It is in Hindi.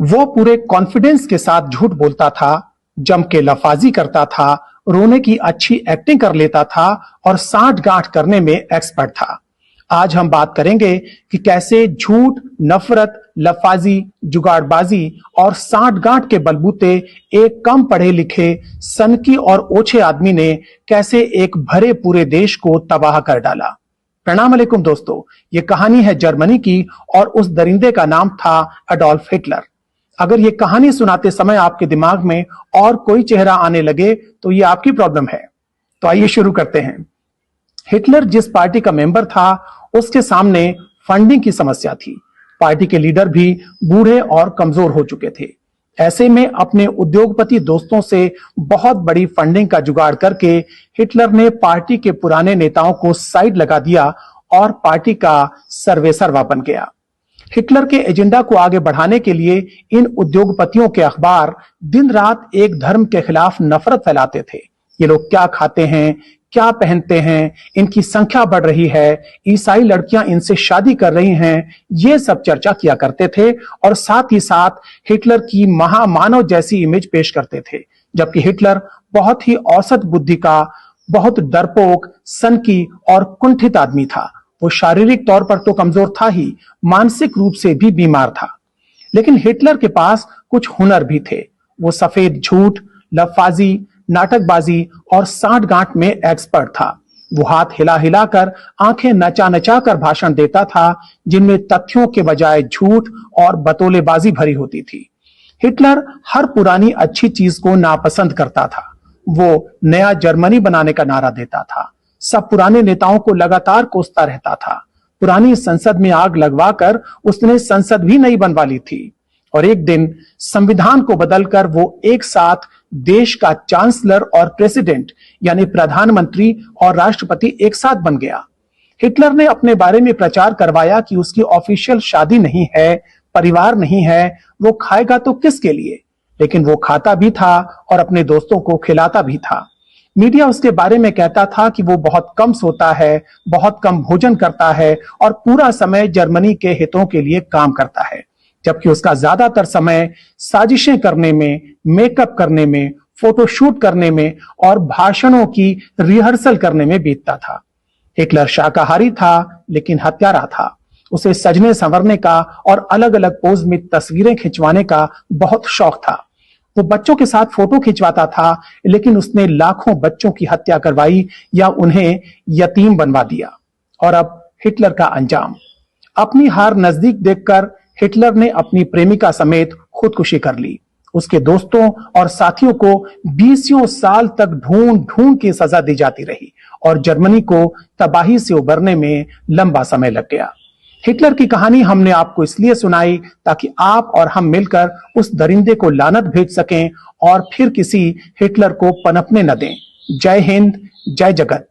वो पूरे कॉन्फिडेंस के साथ झूठ बोलता था, जम के लफाजी करता था, रोने की अच्छी एक्टिंग कर लेता था और साठ गांठ करने में एक्सपर्ट था। आज हम बात करेंगे कि कैसे झूठ, नफरत, लफाजी, जुगाड़बाजी और साठ गांठ के बलबूते एक कम पढ़े लिखे, सनकी और ओछे आदमी ने कैसे एक भरे पूरे देश को तबाह कर डाला। प्रणाम अलैकुम दोस्तों, ये कहानी है जर्मनी की और उस दरिंदे का नाम था एडोल्फ हिटलर। अगर ये कहानी सुनाते समय आपके दिमाग में और कोई चेहरा आने लगे तो ये आपकी प्रॉब्लम है। तो आइए शुरू करते हैं। हिटलर जिस पार्टी का मेंबर था उसके सामने फंडिंग की समस्या थी। पार्टी के लीडर भी बूढ़े और कमजोर हो चुके थे। ऐसे में अपने उद्योगपति दोस्तों से बहुत बड़ी फंडिंग का जुगाड़ करके हिटलर ने पार्टी के पुराने नेताओं को साइड लगा दिया और पार्टी का सर्वेसर्वा बन गया। हिटलर के एजेंडा को आगे बढ़ाने के लिए इन उद्योगपतियों के अखबार दिन रात एक धर्म के खिलाफ नफरत फैलाते थे। ये लोग क्या खाते हैं, क्या पहनते हैं, इनकी संख्या बढ़ रही है, ईसाई लड़कियां इनसे शादी कर रही हैं, ये सब चर्चा किया करते थे और साथ ही साथ हिटलर की महामानव जैसी इमेज पेश करते थे। जबकि हिटलर बहुत ही औसत बुद्धि का, बहुत डरपोक, सनकी और कुंठित आदमी था। वो शारीरिक तौर पर तो कमजोर था ही, मानसिक रूप से भी बीमार था। लेकिन हिटलर के पास कुछ हुनर भी थे। वो सफेद झूठ, लफाजी, नाटकबाजी और साठ गांठ में एक्सपर्ट था। वो हाथ हिला हिला कर, आंखें नचा नचा कर भाषण देता था, जिनमें तथ्यों के बजाय झूठ और बतौलेबाजी भरी होती थी। हिटलर हर पुरानी अच्छी चीज को नापसंद करता था। वो नया जर्मनी बनाने का नारा देता था। सब पुराने नेताओं को लगातार कोसता रहता था। पुरानी संसद में आग लगवाकर उसने संसद भी नई बनवा ली थी। और एक दिन संविधान को बदलकर वो एक साथ देश का चांसलर और प्रेसिडेंट यानी प्रधानमंत्री और राष्ट्रपति एक साथ बन गया। हिटलर ने अपने बारे में प्रचार करवाया कि उसकी ऑफिशियल शादी नहीं है, परिवार नहीं है, वो खाएगा तो किसके लिए। लेकिन वो खाता भी था और अपने दोस्तों को खिलाता भी था। मीडिया उसके बारे में कहता था कि वो बहुत कम सोता है, बहुत कम भोजन करता है और पूरा समय जर्मनी के हितों के लिए काम करता है। जबकि उसका ज्यादातर समय साजिशें करने में, मेकअप करने में, फोटोशूट करने में और भाषणों की रिहर्सल करने में बीतता था। हिटलर शाकाहारी था लेकिन हत्यारा था। उसे सजने संवरने का और अलग अलग पोज में तस्वीरें खिंचवाने का बहुत शौक था। वो बच्चों के साथ फोटो खिंचवाता था, लेकिन उसने लाखों बच्चों की हत्या करवाई या उन्हें यतीम बनवा दिया। और अब हिटलर का अंजाम। अपनी हार नजदीक देखकर हिटलर ने अपनी प्रेमिका समेत खुदकुशी कर ली। उसके दोस्तों और साथियों को 20 साल तक ढूंढ ढूंढ के सजा दी जाती रही और जर्मनी को तबाही से उबरने में लंबा समय लग गया। हिटलर की कहानी हमने आपको इसलिए सुनाई ताकि आप और हम मिलकर उस दरिंदे को लानत भेज सकें और फिर किसी हिटलर को पनपने न दें। जय हिंद, जय जगत।